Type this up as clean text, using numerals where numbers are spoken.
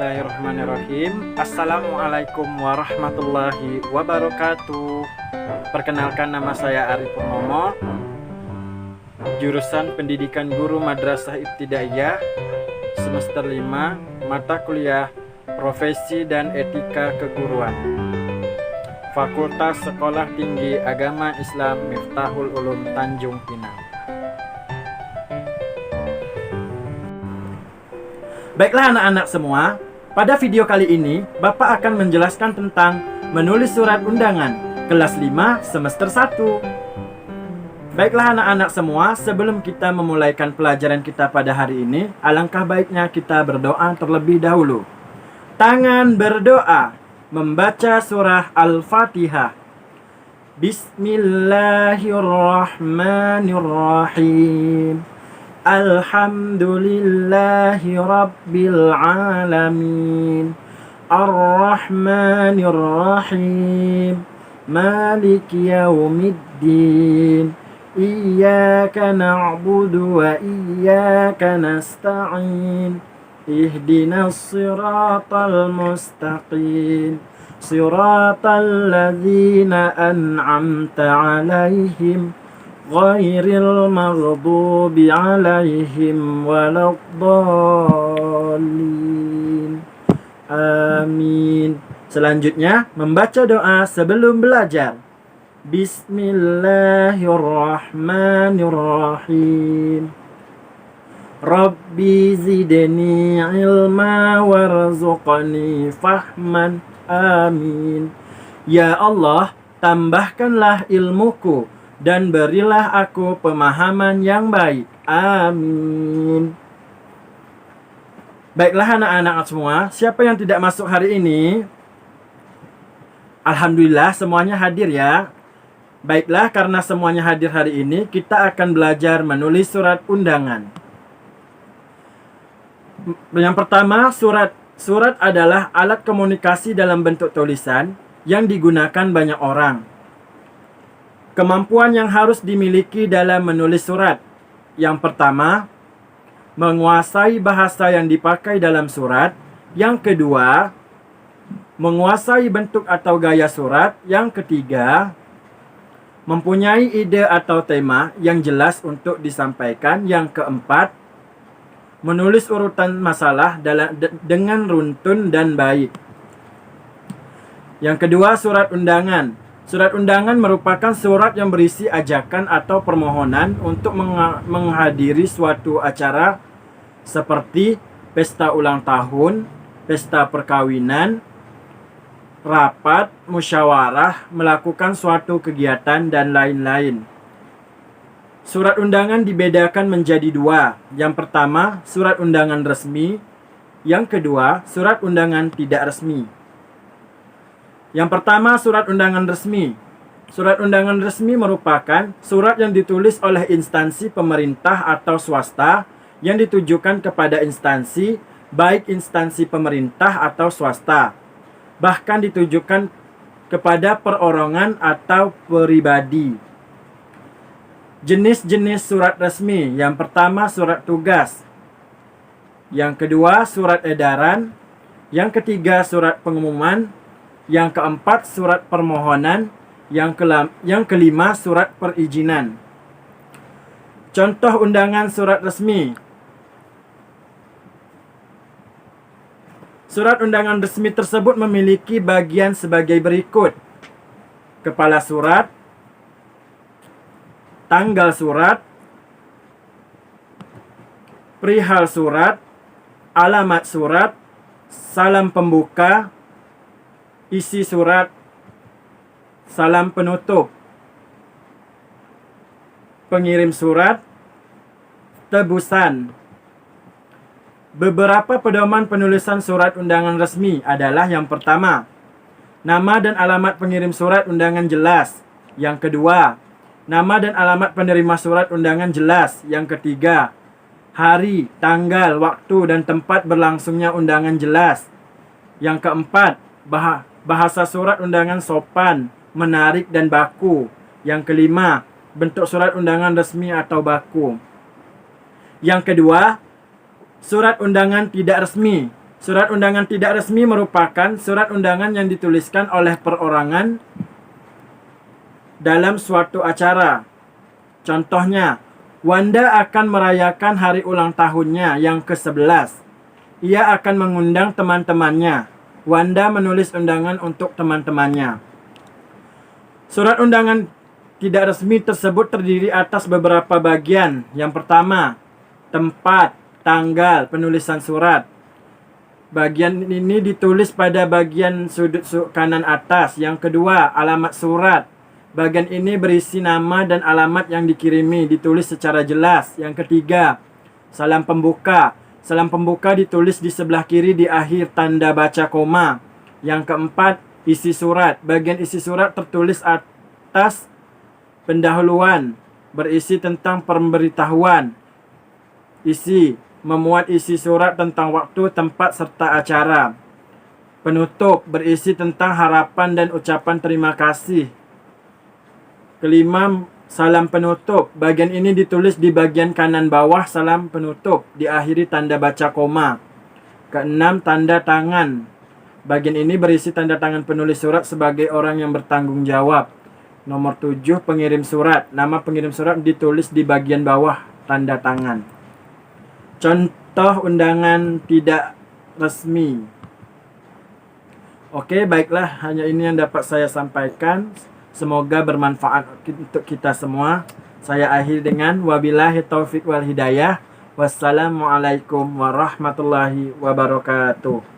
Bismillahirrahmanirrahim. Assalamualaikum warahmatullahi wabarakatuh. Perkenalkan, nama saya Ari Purnomo, jurusan Pendidikan Guru Madrasah Ibtidaiyah, semester 5, mata kuliah Profesi dan Etika Keguruan, Fakultas Sekolah Tinggi Agama Islam Miftahul Ulum Tanjung Pinang. Baiklah anak-anak semua, pada video kali ini Bapak akan menjelaskan tentang menulis surat undangan kelas 5 semester 1. Baiklah anak-anak semua, sebelum kita memulaikan pelajaran kita pada hari ini, alangkah baiknya kita berdoa terlebih dahulu. Tangan berdoa, membaca surah Al-Fatihah. Bismillahirrahmanirrahim. Alhamdulillahi Rabbil Alamin. Ar-Rahmanir-Rahim. Maliki Yawmiddin. Iyyaka na'budu wa iyyaka nasta'in. Ihdinas siratal mustaqim. Siratal ladzina an'amta 'alaihim ghairil maghdubi 'alaihim waladdallin. Amin. Selanjutnya membaca doa sebelum belajar. Bismillahirrahmanirrahim. Rabbi zidni ilma warzuqni fahman. Amin. Ya Allah, tambahkanlah ilmuku dan berilah aku pemahaman yang baik. Amin. Baiklah anak-anak semua, siapa yang tidak masuk hari ini? Alhamdulillah semuanya hadir ya. Baiklah, karena semuanya hadir hari ini, kita akan belajar menulis surat undangan. Yang pertama, surat adalah alat komunikasi dalam bentuk tulisan yang digunakan banyak orang. Kemampuan yang harus dimiliki dalam menulis surat. Yang pertama, menguasai bahasa yang dipakai dalam surat. Yang kedua, menguasai bentuk atau gaya surat. Yang ketiga, mempunyai ide atau tema yang jelas untuk disampaikan. Yang keempat, menulis urutan masalah dengan runtun dan baik. Yang kedua, surat undangan. Surat undangan merupakan surat yang berisi ajakan atau permohonan untuk menghadiri suatu acara seperti pesta ulang tahun, pesta perkawinan, rapat, musyawarah, melakukan suatu kegiatan, dan lain-lain. Surat undangan dibedakan menjadi dua. Yang pertama, surat undangan resmi. Yang kedua, surat undangan tidak resmi. Yang pertama, surat undangan resmi. Surat undangan resmi merupakan surat yang ditulis oleh instansi pemerintah atau swasta yang ditujukan kepada instansi, baik instansi pemerintah atau swasta, bahkan ditujukan kepada perorangan atau pribadi. Jenis-jenis surat resmi. Yang pertama, surat tugas. Yang kedua, surat edaran. Yang ketiga, surat pengumuman. Yang keempat, surat permohonan. Yang kelima, surat perizinan. Contoh undangan surat resmi. Surat undangan resmi tersebut memiliki bagian sebagai berikut: kepala surat, tanggal surat, perihal surat, alamat surat, salam pembuka, isi surat, salam penutup, pengirim surat, tebusan. Beberapa pedoman penulisan surat undangan resmi adalah: yang pertama, nama dan alamat pengirim surat undangan jelas. Yang kedua, nama dan alamat penerima surat undangan jelas. Yang ketiga, hari, tanggal, waktu, dan tempat berlangsungnya undangan jelas. Yang keempat, bahasa surat undangan sopan, menarik, dan baku. Yang kelima, bentuk surat undangan resmi atau baku. Yang kedua, surat undangan tidak resmi. Surat undangan tidak resmi merupakan surat undangan yang dituliskan oleh perorangan dalam suatu acara. Contohnya, Wanda akan merayakan hari ulang tahunnya yang ke-11. Ia akan mengundang teman-temannya. Wanda menulis undangan untuk teman-temannya. Surat undangan tidak resmi tersebut terdiri atas beberapa bagian. Yang pertama, tempat, tanggal, penulisan surat. Bagian ini ditulis pada bagian sudut kanan atas. Yang kedua, alamat surat. Bagian ini berisi nama dan alamat yang dikirimi, ditulis secara jelas. Yang ketiga, salam pembuka. Salam pembuka ditulis di sebelah kiri di akhir tanda baca koma. Yang keempat, isi surat. Bagian isi surat tertulis atas pendahuluan, berisi tentang pemberitahuan. Memuat isi surat tentang waktu, tempat, serta acara. Penutup berisi tentang harapan dan ucapan terima kasih. Kelima, salam penutup. Bagian ini ditulis di bagian kanan bawah salam penutup, diakhiri tanda baca koma. Keenam, tanda tangan. Bagian ini berisi tanda tangan penulis surat sebagai orang yang bertanggung jawab. Nomor 7, pengirim surat. Nama pengirim surat ditulis di bagian bawah tanda tangan. Contoh undangan tidak resmi. Oke, baiklah, hanya ini yang dapat saya sampaikan. Semoga bermanfaat untuk kita semua. Saya akhiri dengan wabillahi taufik wal hidayah. Wassalamualaikum warahmatullahi wabarakatuh.